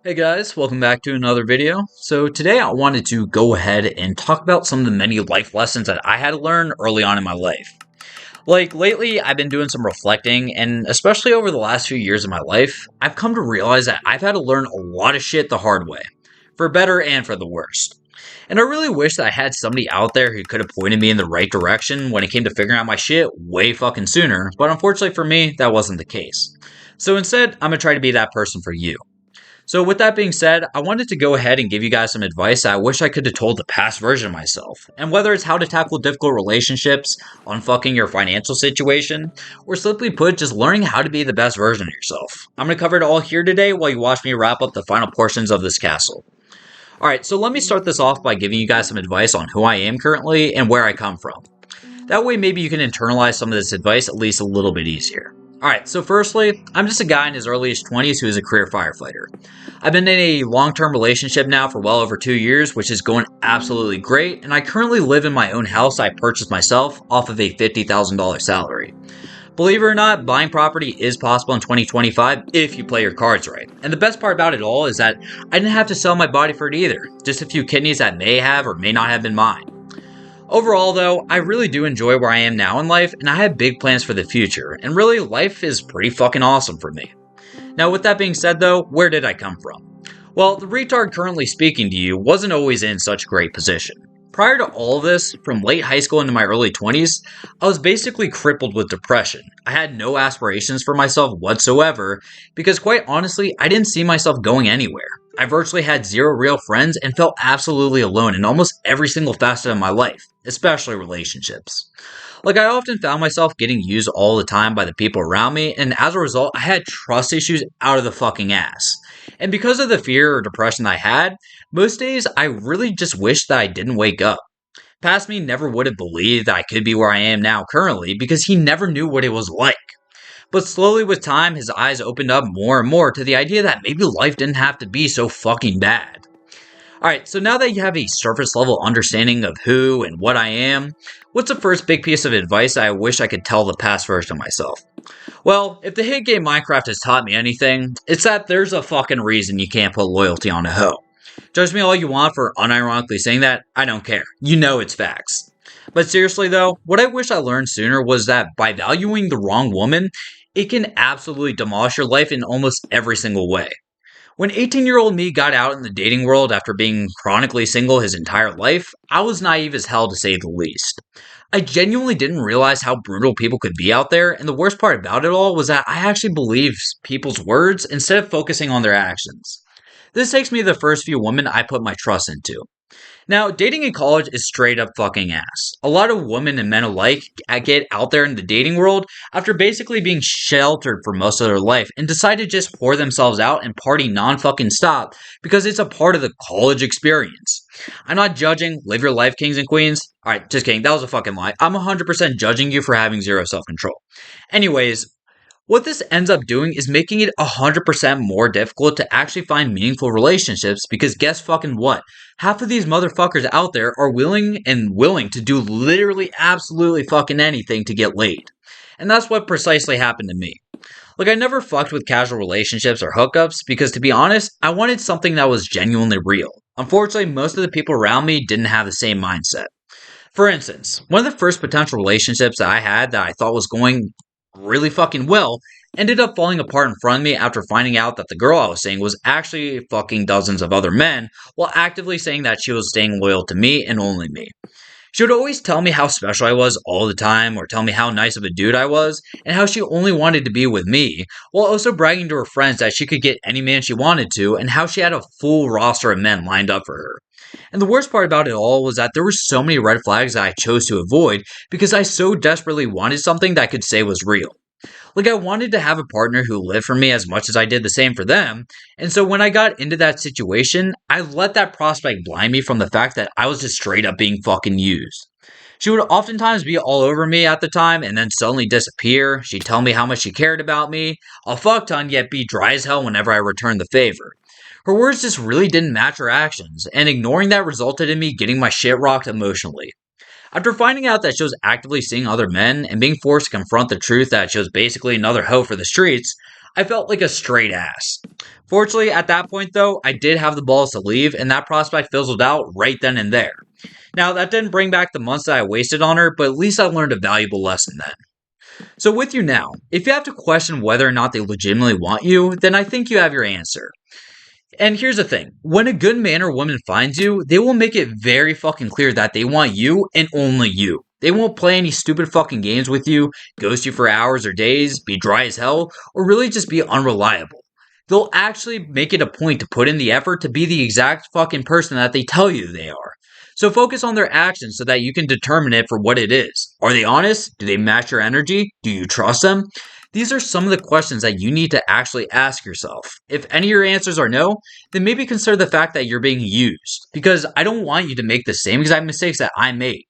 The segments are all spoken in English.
Hey guys, welcome back to another video. So today I wanted to go ahead and talk about some of the many life lessons that I had to learn early on in my life. Like lately, I've been doing some reflecting, and especially over the last few years of my life, I've come to realize that I've had to learn a lot of shit the hard way, for better and for the worst. And I really wish that I had somebody out there who could have pointed me in the right direction when it came to figuring out my shit way fucking sooner, but unfortunately for me, that wasn't the case. So instead, I'm gonna try to be that person for you. So, with that being said, I wanted to go ahead and give you guys some advice that I wish I could have told the past version of myself. And whether it's how to tackle difficult relationships, unfucking your financial situation, or simply put, just learning how to be the best version of yourself. I'm going to cover it all here today while you watch me wrap up the final portions of this castle. Alright, so let me start this off by giving you guys some advice on who I am currently and where I come from. That way, maybe you can internalize some of this advice at least a little bit easier. Alright, so firstly, I'm just a guy in his earliest 20s who is a career firefighter. I've been in a long-term relationship now for well over 2 years, which is going absolutely great, and I currently live in my own house I purchased myself off of a $50,000 salary. Believe it or not, buying property is possible in 2025 if you play your cards right. And the best part about it all is that I didn't have to sell my body for it either, just a few kidneys that may have or may not have been mine. Overall, though, I really do enjoy where I am now in life, and I have big plans for the future, and really, life is pretty fucking awesome for me. Now, with that being said, though, where did I come from? Well, the retard currently speaking to you wasn't always in such great position. Prior to all of this, from late high school into my early 20s, I was basically crippled with depression. I had no aspirations for myself whatsoever, because quite honestly, I didn't see myself going anywhere. I virtually had zero real friends and felt absolutely alone in almost every single facet of my life, especially relationships. Like, I often found myself getting used all the time by the people around me, and as a result, I had trust issues out of the fucking ass. And because of the fear or depression I had, most days I really just wished that I didn't wake up. Past me never would have believed that I could be where I am now currently because he never knew what it was like. But slowly with time, his eyes opened up more and more to the idea that maybe life didn't have to be so fucking bad. Alright, so now that you have a surface level understanding of who and what I am, what's the first big piece of advice I wish I could tell the past version of myself? Well, if the hit game Minecraft has taught me anything, it's that there's a fucking reason you can't put loyalty on a hoe. Judge me all you want for unironically saying that, I don't care. You know it's facts. But seriously though, what I wish I learned sooner was that by valuing the wrong woman, it can absolutely demolish your life in almost every single way. When 18-year-old me got out in the dating world after being chronically single his entire life, I was naive as hell to say the least. I genuinely didn't realize how brutal people could be out there, and the worst part about it all was that I actually believed people's words instead of focusing on their actions. This takes me to the first few women I put my trust into. Now, dating in college is straight up fucking ass. A lot of women and men alike get out there in the dating world after basically being sheltered for most of their life and decide to just pour themselves out and party non-fucking stop because it's a part of the college experience. I'm not judging, live your life, kings and queens. Alright, just kidding, that was a fucking lie. I'm 100% judging you for having zero self-control. Anyways, what this ends up doing is making it 100% more difficult to actually find meaningful relationships because guess fucking what? Half of these motherfuckers out there are willing to do literally absolutely fucking anything to get laid. And that's what precisely happened to me. Like, I never fucked with casual relationships or hookups because, to be honest, I wanted something that was genuinely real. Unfortunately, most of the people around me didn't have the same mindset. For instance, one of the first potential relationships that I had that I thought was going really fucking well ended up falling apart in front of me after finding out that the girl I was seeing was actually fucking dozens of other men while actively saying that she was staying loyal to me and only me. She would always tell me how special I was all the time or tell me how nice of a dude I was and how she only wanted to be with me while also bragging to her friends that she could get any man she wanted to and how she had a full roster of men lined up for her. And the worst part about it all was that there were so many red flags that I chose to avoid because I so desperately wanted something that I could say was real. Like, I wanted to have a partner who lived for me as much as I did the same for them, and so when I got into that situation, I let that prospect blind me from the fact that I was just straight up being fucking used. She would oftentimes be all over me at the time and then suddenly disappear. She'd tell me how much she cared about me, a fuck ton, yet be dry as hell whenever I returned the favor. Her words just really didn't match her actions, and ignoring that resulted in me getting my shit rocked emotionally. After finding out that she was actively seeing other men and being forced to confront the truth that she was basically another hoe for the streets, I felt like a straight ass. Fortunately, at that point though, I did have the balls to leave, and that prospect fizzled out right then and there. Now, that didn't bring back the months that I wasted on her, but at least I learned a valuable lesson then. So, with you now, if you have to question whether or not they legitimately want you, then I think you have your answer. And here's the thing, when a good man or woman finds you, they will make it very fucking clear that they want you and only you. They won't play any stupid fucking games with you, ghost you for hours or days, be dry as hell, or really just be unreliable. They'll actually make it a point to put in the effort to be the exact fucking person that they tell you they are. So focus on their actions so that you can determine it for what it is. Are they honest? Do they match your energy? Do you trust them? These are some of the questions that you need to actually ask yourself. If any of your answers are no, then maybe consider the fact that you're being used, because I don't want you to make the same exact mistakes that I made.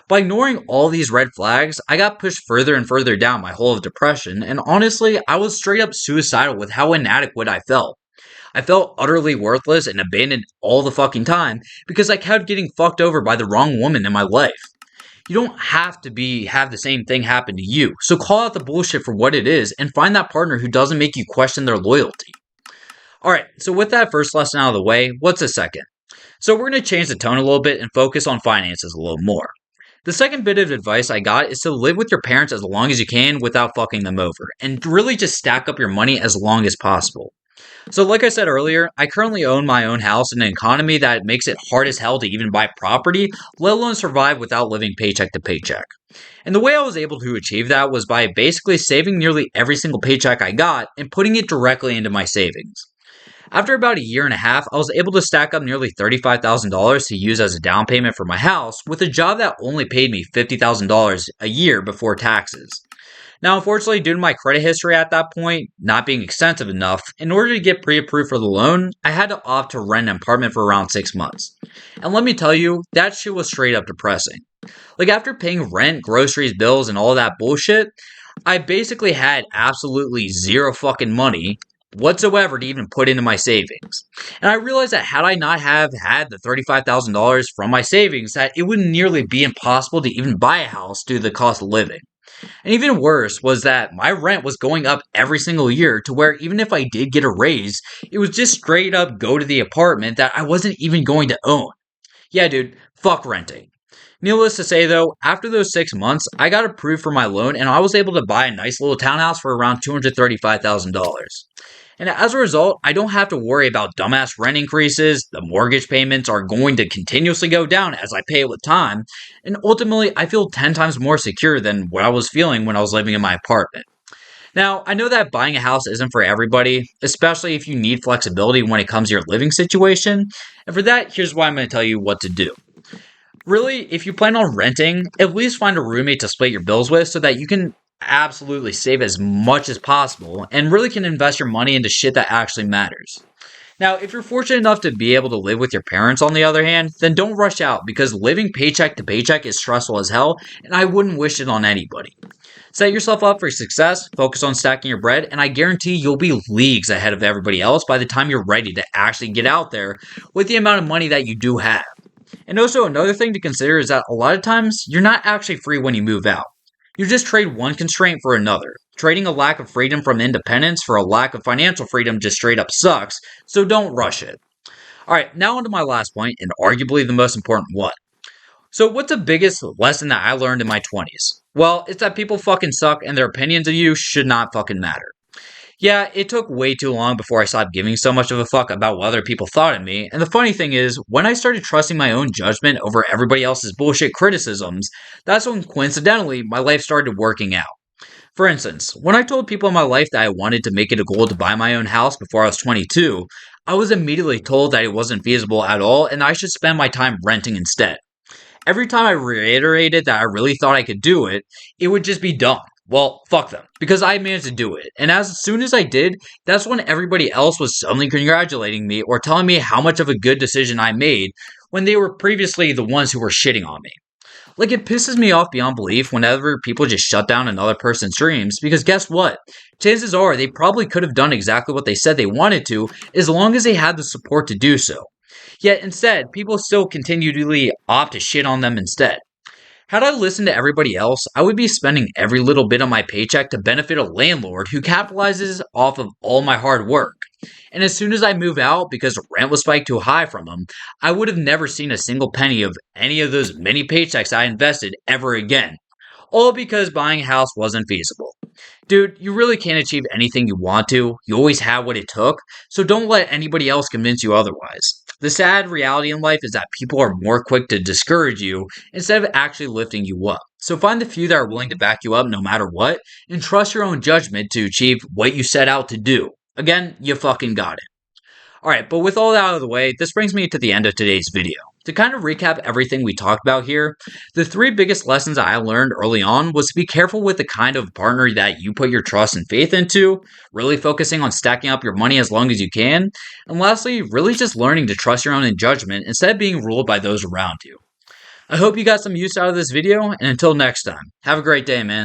By ignoring all these red flags, I got pushed further and further down my hole of depression, and honestly, I was straight up suicidal with how inadequate I felt. I felt utterly worthless and abandoned all the fucking time because I kept getting fucked over by the wrong woman in my life. You don't have to have the same thing happen to you. So call out the bullshit for what it is and find that partner who doesn't make you question their loyalty. Alright, so with that first lesson out of the way, what's the second? So we're going to change the tone a little bit and focus on finances a little more. The second bit of advice I got is to live with your parents as long as you can without fucking them over, and really just stack up your money as long as possible. So like I said earlier, I currently own my own house in an economy that makes it hard as hell to even buy property, let alone survive without living paycheck to paycheck. And the way I was able to achieve that was by basically saving nearly every single paycheck I got and putting it directly into my savings. After about a year and a half, I was able to stack up nearly $35,000 to use as a down payment for my house with a job that only paid me $50,000 a year before taxes. Now, unfortunately, due to my credit history at that point not being extensive enough, in order to get pre-approved for the loan, I had to opt to rent an apartment for around 6 months. And let me tell you, that shit was straight up depressing. Like, after paying rent, groceries, bills, and all that bullshit, I basically had absolutely zero fucking money whatsoever to even put into my savings. And I realized that had I not have had the $35,000 from my savings, that it would nearly be impossible to even buy a house due to the cost of living. And even worse was that my rent was going up every single year to where even if I did get a raise, it was just straight up go to the apartment that I wasn't even going to own. Yeah, dude, fuck renting. Needless to say though, after those 6 months, I got approved for my loan and I was able to buy a nice little townhouse for around $235,000. And as a result, I don't have to worry about dumbass rent increases, the mortgage payments are going to continuously go down as I pay it with time, and ultimately I feel 10 times more secure than what I was feeling when I was living in my apartment. Now, I know that buying a house isn't for everybody, especially if you need flexibility when it comes to your living situation, and for that, here's why I'm going to tell you what to do. Really, if you plan on renting, at least find a roommate to split your bills with so that you can absolutely save as much as possible and really can invest your money into shit that actually matters. Now, if you're fortunate enough to be able to live with your parents on the other hand, then don't rush out because living paycheck to paycheck is stressful as hell and I wouldn't wish it on anybody. Set yourself up for success, focus on stacking your bread, and I guarantee you'll be leagues ahead of everybody else by the time you're ready to actually get out there with the amount of money that you do have. And also another thing to consider is that a lot of times you're not actually free when you move out. You just trade one constraint for another. Trading a lack of freedom from independence for a lack of financial freedom just straight up sucks, so don't rush it. Alright, now on to my last point, and arguably the most important one. So what's the biggest lesson that I learned in my 20s? Well, it's that people fucking suck and their opinions of you should not fucking matter. Yeah, it took way too long before I stopped giving so much of a fuck about what other people thought of me, and the funny thing is, when I started trusting my own judgment over everybody else's bullshit criticisms, that's when coincidentally my life started working out. For instance, when I told people in my life that I wanted to make it a goal to buy my own house before I was 22, I was immediately told that it wasn't feasible at all and I should spend my time renting instead. Every time I reiterated that I really thought I could do it, it would just be dumb. Well, fuck them, because I managed to do it. And as soon as I did, that's when everybody else was suddenly congratulating me or telling me how much of a good decision I made when they were previously the ones who were shitting on me. Like, it pisses me off beyond belief whenever people just shut down another person's dreams, because guess what? Chances are they probably could have done exactly what they said they wanted to, as long as they had the support to do so. Yet instead, people still continually opt to shit on them instead. Had I listened to everybody else, I would be spending every little bit of my paycheck to benefit a landlord who capitalizes off of all my hard work. And as soon as I move out because rent was spiked too high from him, I would have never seen a single penny of any of those many paychecks I invested ever again. All because buying a house wasn't feasible. Dude, you really can't achieve anything you want to. You always have what it took, so don't let anybody else convince you otherwise. The sad reality in life is that people are more quick to discourage you instead of actually lifting you up. So find the few that are willing to back you up no matter what, and trust your own judgment to achieve what you set out to do. Again, you fucking got it. Alright, but with all that out of the way, this brings me to the end of today's video. To kind of recap everything we talked about here, the three biggest lessons I learned early on was to be careful with the kind of partner that you put your trust and faith into, really focusing on stacking up your money as long as you can, and lastly, really just learning to trust your own judgment instead of being ruled by those around you. I hope you got some use out of this video, and until next time, have a great day, man.